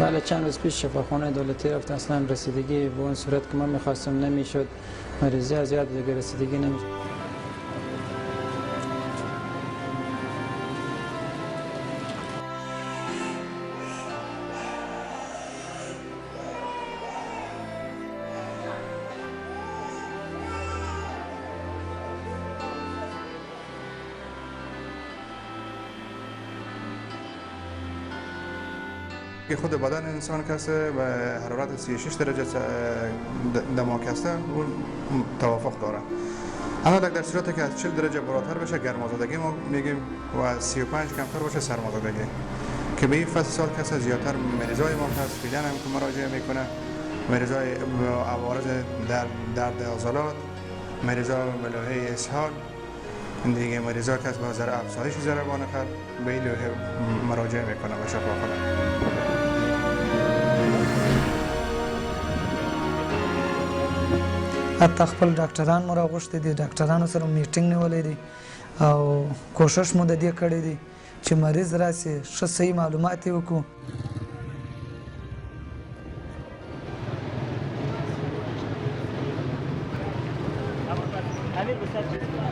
بله چند روز پیش شفاخانه دولتی رفت اصلا رسیدگی به اون صورت که من میخواستم نمیشد. مریضی از یاد دیگه رسیدگی نمیشد. که خود بدن انسان کسه و حرارت 36 درجه دماغ کسه اون توافق داره. اما در صورتی که از 40 درجه بالاتر بشه گرمازدگی ما میگیم و 35 کمتر باشه سرمازدگی. که به این فصل سال کسه زیادتر مریضای ما هست فعلا هم که مراجعه میکنه، مریضای عوارض درد عضلات، مریضای ملاحه اسهال، دیگه مریضا که با ذره افزایش ضربان قلب به این لوحه مراجعه میکنه و شفاخانه. حتی خپل ډاکټران مو راغوښتي دي، ډاکټرانو سره میټینګ نیولی دی او کوشش مو د دې کړی دی چې مریض راسي ښه صحیح معلومات یې وکړو. Allez, vous savez.